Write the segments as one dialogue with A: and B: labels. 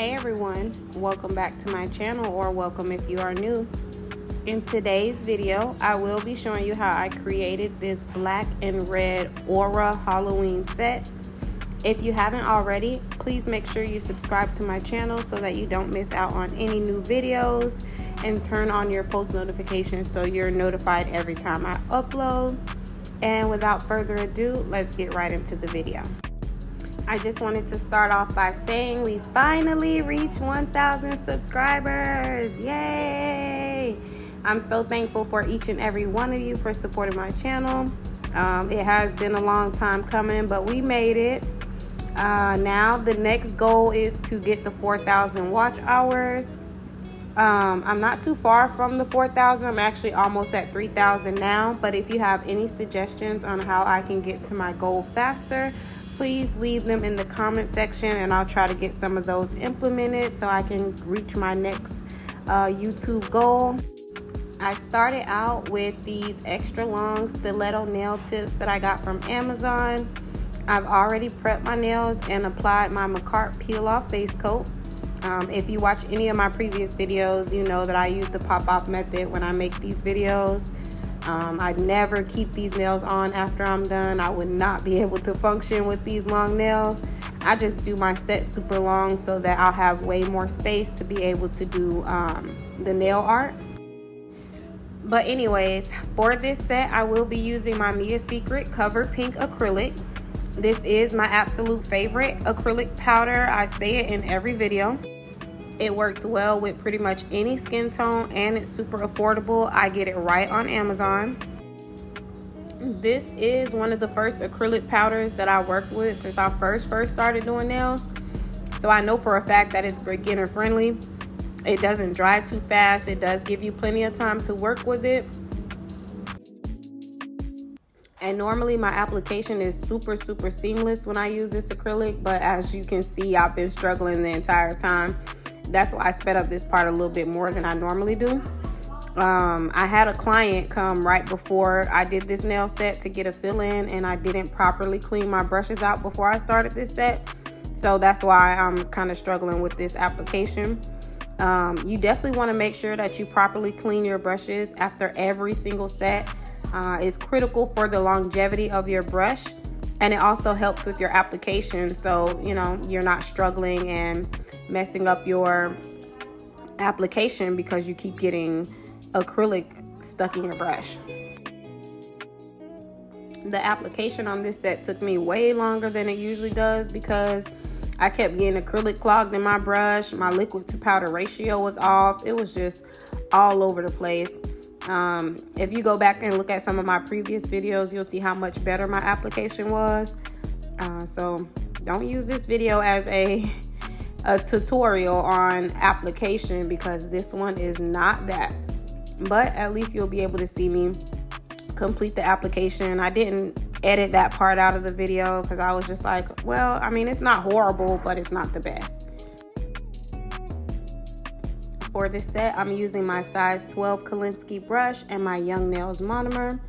A: Hey everyone, welcome back to my channel, or welcome if you are new. In today's video, I will be showing you how I created this black and red aura Halloween set. If you haven't already, please make sure you subscribe to my channel so that you don't miss out on any new videos, and turn on your post notifications so you're notified every time I upload. And without further ado, let's get right into the video. I just wanted to start off by saying we finally reached 1,000 subscribers. Yay! I'm so thankful for each and every one of you for supporting my channel. It has been a long time coming, but we made it. Now the next goal is to get the 4,000 watch hours. I'm not too far from the 4,000. I'm actually almost at 3,000 now. But if you have any suggestions on how I can get to my goal faster, please leave them in the comment section, and I'll try to get some of those implemented so I can reach my next YouTube goal. I started out with these extra long stiletto nail tips that I got from Amazon. I've already prepped my nails and applied my Monomer peel off base coat. If you watch any of my previous videos, you know that I use the pop off method when I make these videos. I never keep these nails on after I'm done. I would not be able to function with these long nails. I just do my set super long so that I'll have way more space to be able to do the nail art. But anyways, for this set, I will be using my Mia Secret Cover Pink acrylic. This is my absolute favorite acrylic powder. I say it in every video. It works well with pretty much any skin tone, and it's super affordable. I get it right on Amazon. This is one of the first acrylic powders that I worked with since I first started doing nails. So I know for a fact that it's beginner friendly. It doesn't dry too fast. It does give you plenty of time to work with it. And normally my application is super seamless when I use this acrylic, but as you can see, I've been struggling the entire time. That's why I sped up this part a little bit more than I normally do. I had a client come right before I did this nail set to get a fill-in, and I didn't properly clean my brushes out before I started this set. So that's why I'm kind of struggling with this application. You definitely want to make sure that you properly clean your brushes after every single set. It's critical for the longevity of your brush, and it also helps with your application, so you know you're not struggling and messing up your application because you keep getting acrylic stuck in your brush. The application on this set took me way longer than it usually does because I kept getting acrylic clogged in my brush. My liquid to powder ratio was off. It was just all over the place. If you go back and look at some of my previous videos, you'll see how much better my application was. So don't use this video as a tutorial on application, because this one is not that. But at least you'll be able to see me complete the application. I didn't edit that part out of the video because I was just like, well, I mean, it's not horrible, but it's not the best. For this set, I'm using my size 12 Kolinski brush and my Young Nails Monomer.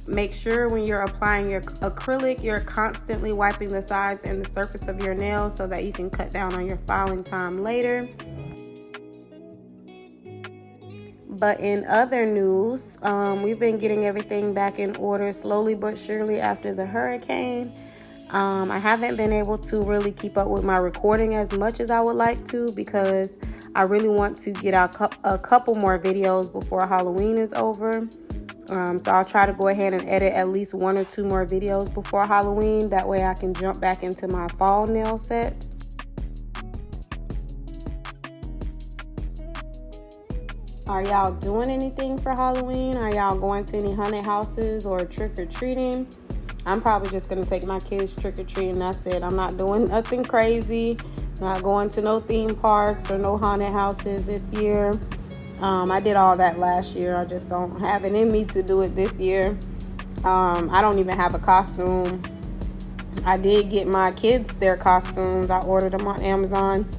A: Make sure when you're applying your acrylic, you're constantly wiping the sides and the surface of your nails so that you can cut down on your filing time later. But in other news, we've been getting everything back in order slowly but surely after the hurricane. I haven't been able to really keep up with my recording as much as I would like to because I really want to get out a couple more videos before Halloween is over. So I'll try to go ahead and edit at least 1 or 2 more videos before Halloween. That way I can jump back into my fall nail sets. Are y'all doing anything for Halloween? Are y'all going to any haunted houses or trick-or-treating? I'm probably just going to take my kids trick-or-treating. That's it. I'm not doing nothing crazy. Not going to no theme parks or no haunted houses this year. I did all that last year. I just don't have it in me to do it this year. I don't even have a costume. I did get my kids their costumes. I ordered them on Amazon.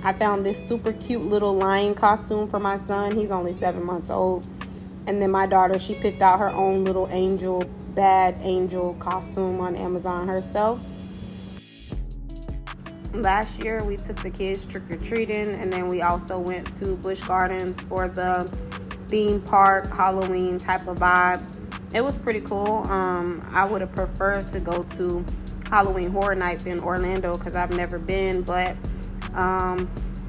A: I found this super cute little lion costume for my son. He's only 7 months old. And then my daughter, she picked out her own little bad angel costume on Amazon herself. Last year we took the kids trick-or-treating, and then we also went to Busch Gardens for the theme park Halloween type of vibe. It was pretty cool. I would have preferred to go to Halloween Horror Nights in Orlando because I've never been, but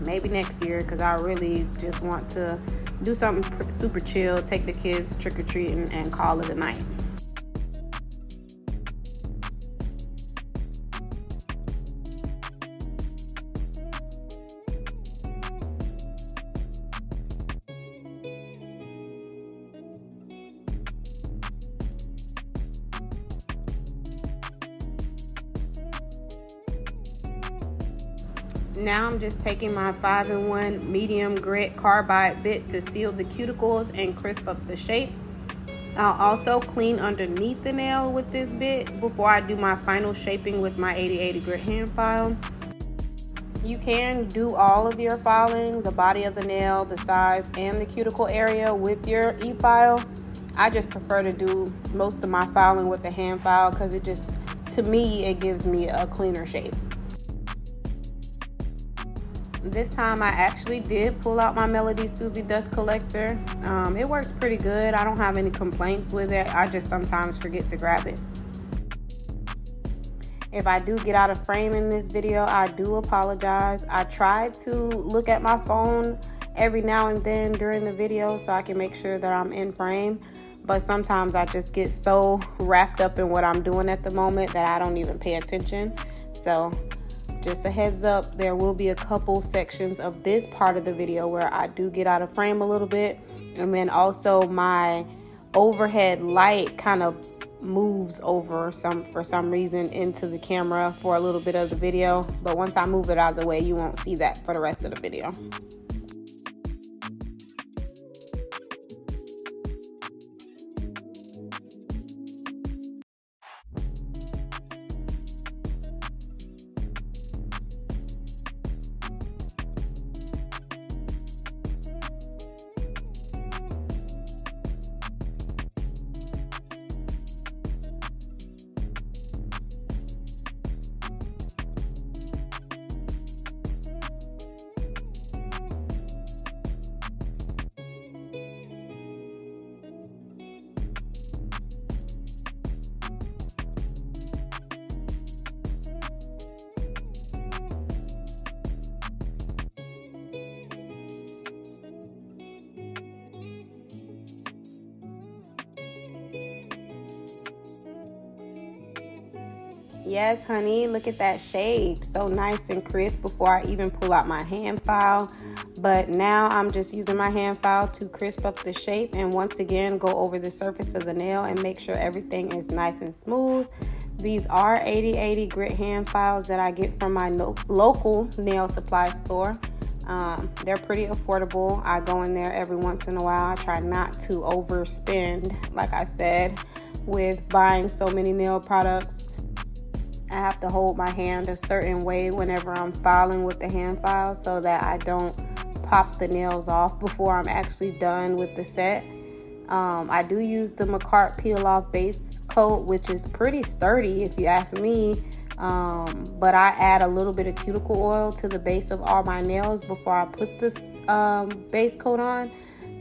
A: maybe next year, because I really just want to do something super chill, take the kids trick-or-treating and call it a night. Now I'm just taking my 5-in-1 medium grit carbide bit to seal the cuticles and crisp up the shape. I'll also clean underneath the nail with this bit before I do my final shaping with my 8080 grit hand file. You can do all of your filing, the body of the nail, the sides, and the cuticle area with your e-file. I just prefer to do most of my filing with the hand file because it just, to me, it gives me a cleaner shape. This time I actually did pull out my Melody Susie dust collector. It works pretty good. I don't have any complaints with it. I just sometimes forget to grab it. If I do get out of frame in this video, I do apologize. I try to look at my phone every now and then during the video so I can make sure that I'm in frame. But sometimes I just get so wrapped up in what I'm doing at the moment that I don't even pay attention. So just a heads up, there will be a couple sections of this part of the video where I do get out of frame a little bit. And then also my overhead light kind of moves over for some reason into the camera for a little bit of the video. But once I move it out of the way, you won't see that for the rest of the video. Yes, honey, look at that shape. So nice and crisp before I even pull out my hand file. But now I'm just using my hand file to crisp up the shape and once again go over the surface of the nail and make sure everything is nice and smooth. These are 8080 grit hand files that I get from my local nail supply store. They're pretty affordable. I go in there every once in a while. I try not to overspend, like I said, with buying so many nail products. I have to hold my hand a certain way whenever I'm filing with the hand file so that I don't pop the nails off before I'm actually done with the set. I do use the McCart Peel Off Base Coat, which is pretty sturdy if you ask me. But I add a little bit of cuticle oil to the base of all my nails before I put this base coat on.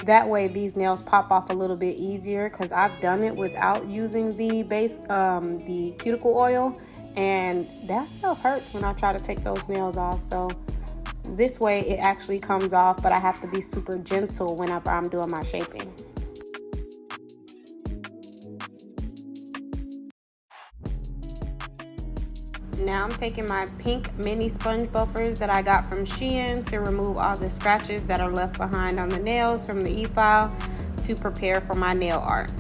A: That way these nails pop off a little bit easier because I've done it without using the cuticle oil, and that stuff hurts when I try to take those nails off. So this way it actually comes off, but I have to be super gentle whenever I'm doing my shaping. Now I'm taking my pink mini sponge buffers that I got from Shein to remove all the scratches that are left behind on the nails from the e-file to prepare for my nail art.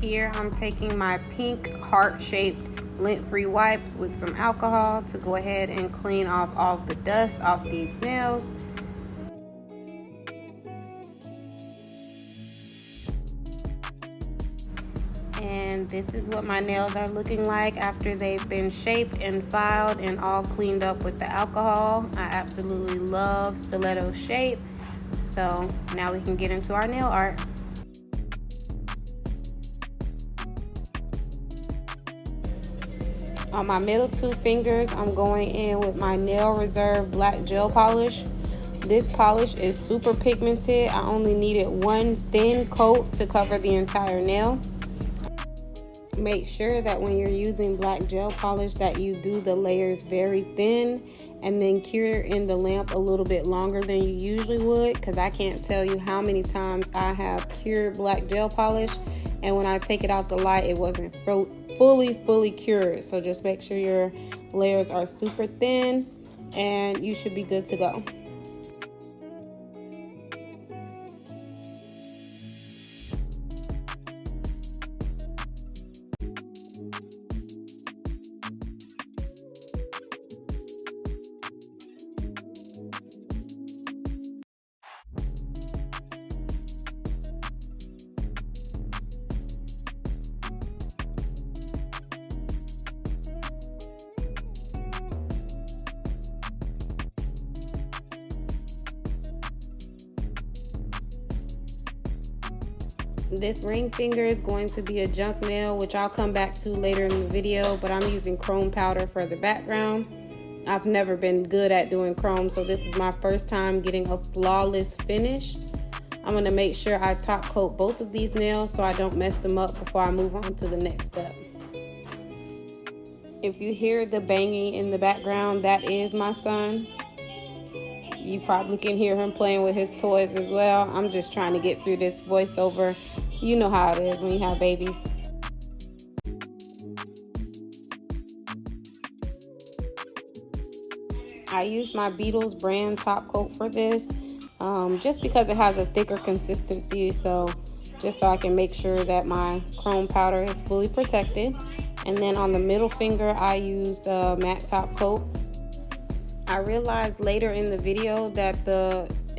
A: Here I'm taking my pink heart-shaped lint-free wipes with some alcohol to go ahead and clean off all of the dust off these nails. And this is what my nails are looking like after they've been shaped and filed and all cleaned up with the alcohol. I absolutely love stiletto shape. So now we can get into our nail art. On my middle two fingers, I'm going in with my Nail Reserve black gel polish. This polish is super pigmented. I only needed one thin coat to cover the entire nail. Make sure that when you're using black gel polish that you do the layers very thin and then cure in the lamp a little bit longer than you usually would, because I can't tell you how many times I have cured black gel polish and when I take it out the light it wasn't fully cured. So just make sure your layers are super thin and you should be good to go. This ring finger is going to be a junk nail, which I'll come back to later in the video, but I'm using chrome powder for the background. I've never been good at doing chrome, so this is my first time getting a flawless finish. I'm going to make sure I top coat both of these nails so I don't mess them up before I move on to the next step. If you hear the banging in the background, that is my son. You probably can hear him playing with his toys as well. I'm just trying to get through this voiceover. You know how it is when you have babies. I use my Beetles brand top coat for this, just because it has a thicker consistency, so just so I can make sure that my chrome powder is fully protected. And then on the middle finger, I used a matte top coat. I realized later in the video that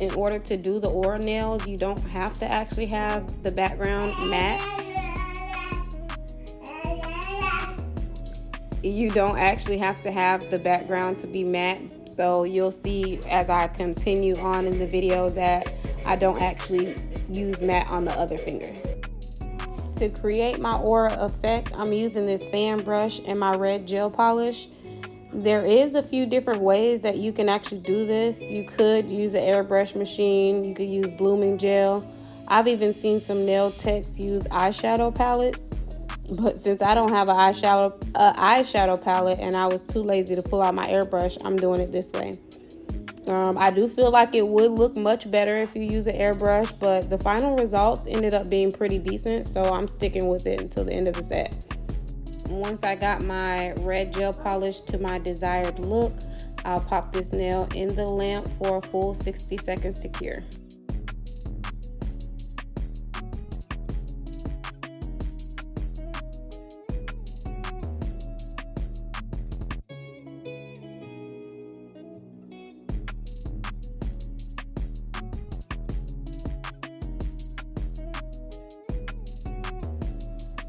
A: in order to do the aura nails, you don't have to actually have the background matte. You don't actually have to have the background to be matte. So you'll see as I continue on in the video that I don't actually use matte on the other fingers. To create my aura effect, I'm using this fan brush and my red gel polish. There is a few different ways that you can actually do this. You could use an airbrush machine. You could use blooming gel. I've even seen some nail techs use eyeshadow palettes. But since I don't have an eyeshadow palette and I was too lazy to pull out my airbrush, I'm doing it this way. I do feel like it would look much better if you use an airbrush, but the final results ended up being pretty decent, so I'm sticking with it until the end of the set. Once I got my red gel polish to my desired look, I'll pop this nail in the lamp for a full 60 seconds to cure.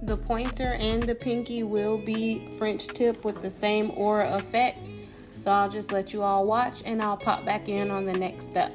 A: The pointer and the pinky will be French tip with the same aura effect. So I'll just let you all watch and I'll pop back in on the next step.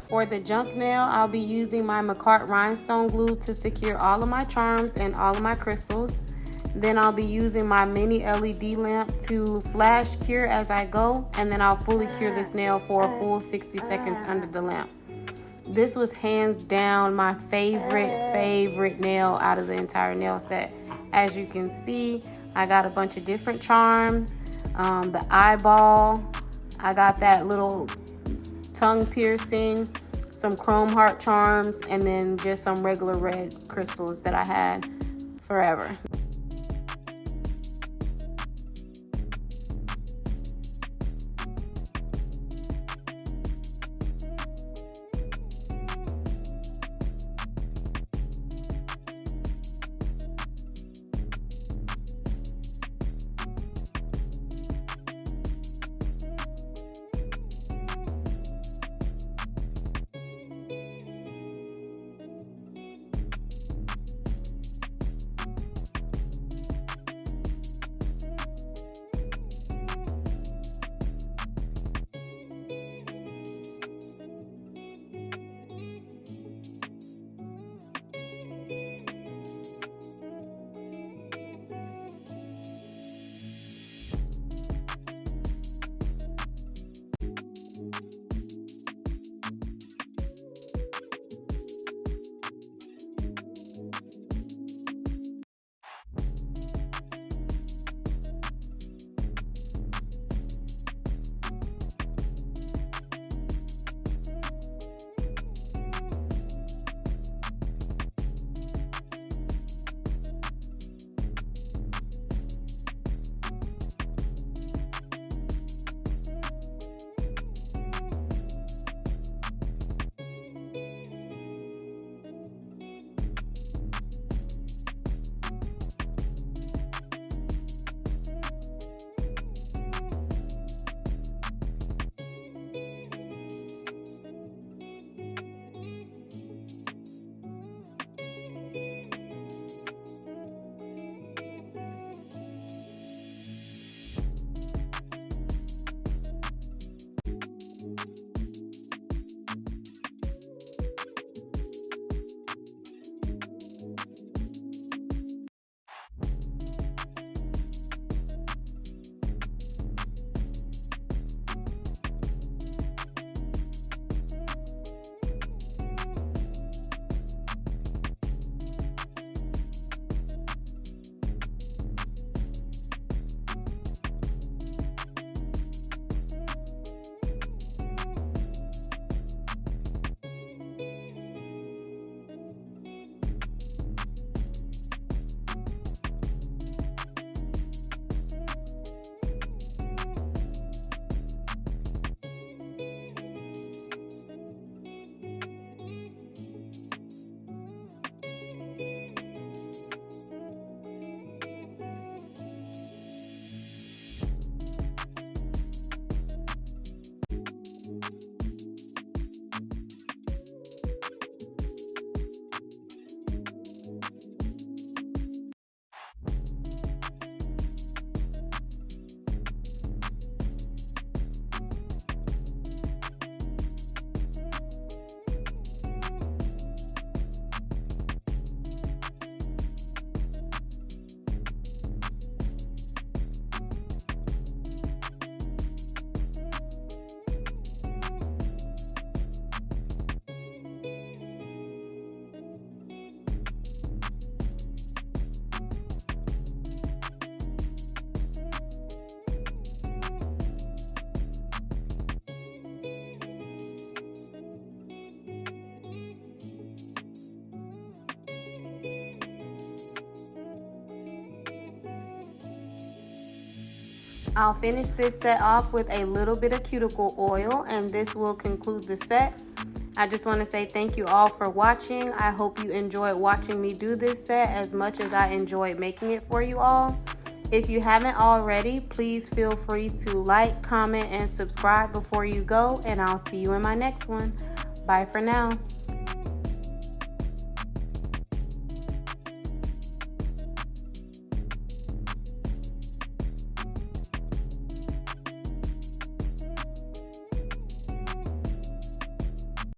A: For the junk nail, I'll be using my McCart rhinestone glue to secure all of my charms and all of my crystals. Then I'll be using my mini LED lamp to flash cure as I go, and then I'll fully cure this nail for a full 60 seconds under the lamp. This was hands down my favorite nail out of the entire nail set. As you can see, I got a bunch of different charms, the eyeball, I got that little tongue piercing, some chrome heart charms, and then just some regular red crystals that I had forever. I'll finish this set off with a little bit of cuticle oil, and this will conclude the set. I just want to say thank you all for watching. I hope you enjoyed watching me do this set as much as I enjoyed making it for you all. If you haven't already, please feel free to like, comment, and subscribe before you go, and I'll see you in my next one. Bye for now.